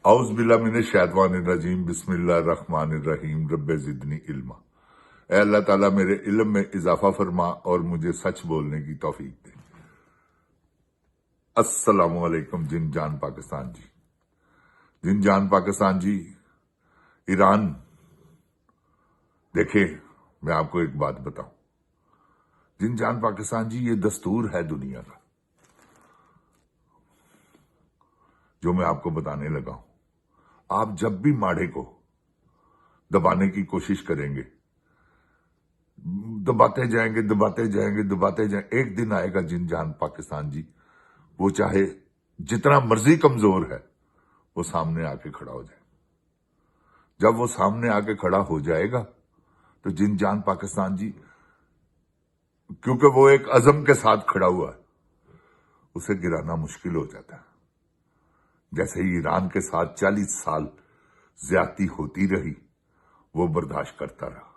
اعوذ باللہ من الشیطان الرجیم بسم اللہ الرحمن الرحیم رب زدنی علما۔ اے اللہ تعالیٰ میرے علم میں اضافہ فرما اور مجھے سچ بولنے کی توفیق دے۔ السلام علیکم جن جان پاکستان جی، جن جان پاکستان جی، ایران دیکھیں میں آپ کو ایک بات بتاؤں، جن جان پاکستان جی، یہ دستور ہے دنیا کا جو میں آپ کو بتانے لگا ہوں۔ آپ جب بھی ماڑے کو دبانے کی کوشش کریں گے، دباتے جائیں گے دباتے جائیں گے دباتے جائیں، ایک دن آئے گا جن جان پاکستان جی، وہ چاہے جتنا مرضی کمزور ہے وہ سامنے آ کے کھڑا ہو جائے۔ جب وہ سامنے آ کے کھڑا ہو جائے گا تو جن جان پاکستان جی، کیونکہ وہ ایک عزم کے ساتھ کھڑا ہوا ہے، اسے گرانا مشکل ہو جاتا ہے۔ جیسے ہی ایران کے ساتھ 40 سال زیادتی ہوتی رہی، وہ برداشت کرتا رہا،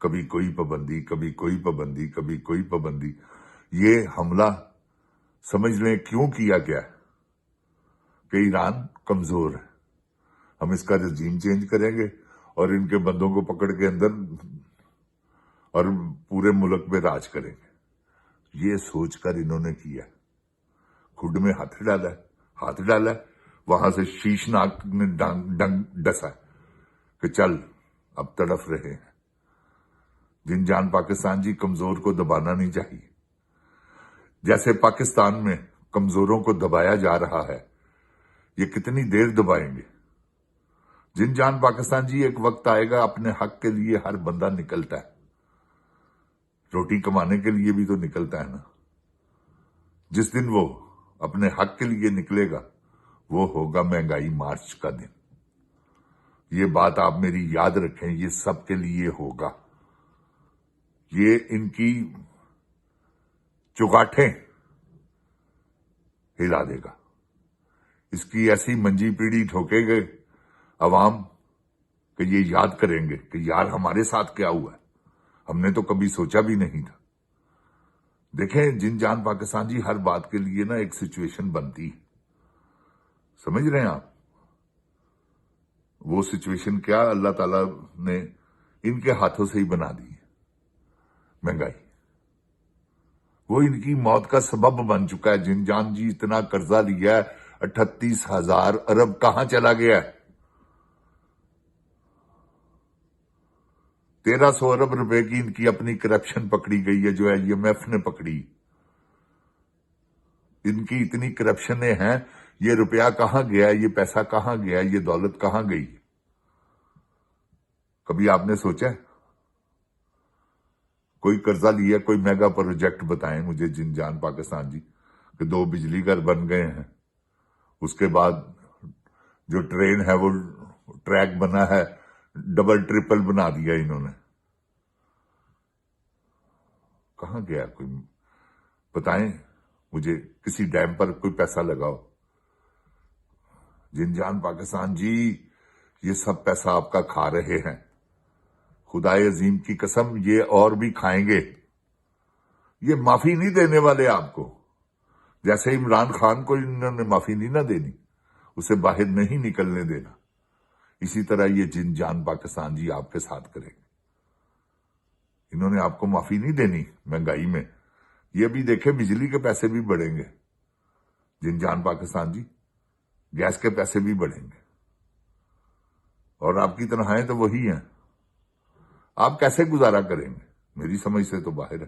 کبھی کوئی پابندی کبھی کوئی پابندی کبھی کوئی پابندی۔ یہ حملہ سمجھ لیں کیوں کیا گیا ہے کہ ایران کمزور ہے، ہم اس کا رجیم چینج کریں گے اور ان کے بندوں کو پکڑ کے اندر اور پورے ملک میں راج کریں گے۔ یہ سوچ کر انہوں نے کیا، کھڈ میں ہاتھ ڈالا ہے، وہاں سے شیشناک نے ڈنگ ڈسا کہ چل اب تڑف رہے ہیں۔ جن جان پاکستان جی، کمزور کو دبانا نہیں چاہیے۔ جیسے پاکستان میں کمزوروں کو دبایا جا رہا ہے، یہ کتنی دیر دبائیں گے؟ جن جان پاکستان جی، ایک وقت آئے گا اپنے حق کے لیے ہر بندہ نکلتا ہے، روٹی کمانے کے لیے بھی تو نکلتا ہے نا۔ جس دن وہ اپنے حق کے لیے نکلے گا وہ ہوگا مہنگائی مارچ کا دن۔ یہ بات آپ میری یاد رکھیں، یہ سب کے لیے ہوگا۔ یہ ان کی چگاٹھیں ہلا دے گا، اس کی ایسی منجی پیڑی ٹھوکے گے عوام کہ یہ یاد کریں گے کہ یار ہمارے ساتھ کیا ہوا ہے، ہم نے تو کبھی سوچا بھی نہیں تھا۔ دیکھیں جن جان پاکستان جی، ہر بات کے لیے نا ایک سچویشن بنتی ہے، سمجھ رہے ہیں آپ؟ وہ سچویشن کیا اللہ تعالیٰ نے ان کے ہاتھوں سے ہی بنا دی ہے، مہنگائی۔ وہ ان کی موت کا سبب بن چکا ہے۔ جن جان جی، اتنا قرضہ لیا ہے، 38,000 ارب کہاں چلا گیا ہے؟ 1,300 ارب روپے کی ان کی اپنی کرپشن پکڑی گئی ہے، جو IMF نے پکڑی۔ ان کی اتنی کرپشنیں ہیں، یہ روپیہ کہاں گیا، یہ پیسہ کہاں گیا، یہ دولت کہاں گئی؟ کبھی آپ نے سوچا ہے؟ کوئی قرضہ لیا، کوئی میگا پروجیکٹ بتائیں مجھے جن جان پاکستان جی، کہ 2 بجلی گھر بن گئے ہیں، اس کے بعد جو ٹرین ہے وہ ٹریک بنا ہے، ڈبل ٹرپل بنا دیا انہوں نے۔ کہاں گیا؟ کوئی بتائیں مجھے، کسی ڈیم پر کوئی پیسہ لگاؤ۔ جن جان پاکستان جی، یہ سب پیسہ آپ کا کھا رہے ہیں، خدائے عظیم کی قسم یہ اور بھی کھائیں گے۔ یہ معافی نہیں دینے والے آپ کو، جیسے عمران خان کو انہوں نے معافی نہیں نہ دینی، اسے باہر نہیں نکلنے دینا، اسی طرح یہ جن جان پاکستان جی آپ کے ساتھ کریں گے۔ انہوں نے آپ کو معافی نہیں دینی مہنگائی میں۔ یہ بھی دیکھیں بجلی کے پیسے بھی بڑھیں گے جن جان پاکستان جی، گیس کے پیسے بھی بڑھیں گے، اور آپ کی تنخواہیں تو وہی ہیں۔ آپ کیسے گزارا کریں گے؟ میری سمجھ سے تو باہر ہے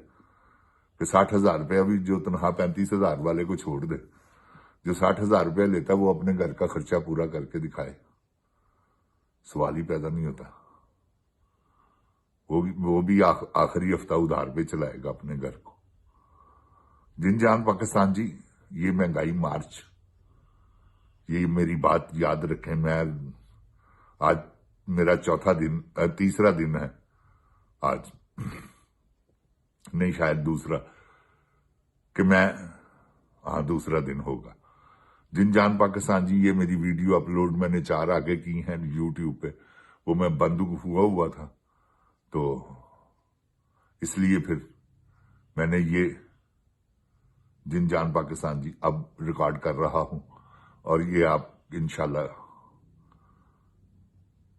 کہ 60,000 روپیہ بھی جو تنخواہ 35,000 والے کو چھوڑ دے، جو 60,000 روپیہ لیتا وہ اپنے گھر کا خرچہ پورا کر کے دکھائے، سوال ہی پیدا نہیں ہوتا۔ وہ بھی آخری ہفتہ ادھار پہ چلائے گا اپنے گھر کو۔ جن جان پاکستان جی، یہ مہنگائی مارچ، یہ میری بات یاد رکھیں۔ میں آج میرا تیسرا دن ہے آج، نہیں شاید دوسرا، کہ دوسرا دن ہوگا۔ جن جان پاکستان جی، یہ میری ویڈیو اپلوڈ میں نے 4 آگے کی ہیں YouTube پہ، وہ میں بند ہوا تھا، تو اس لیے پھر میں نے یہ جن جان پاکستان جی اب ریکارڈ کر رہا ہوں، اور یہ آپ انشاءاللہ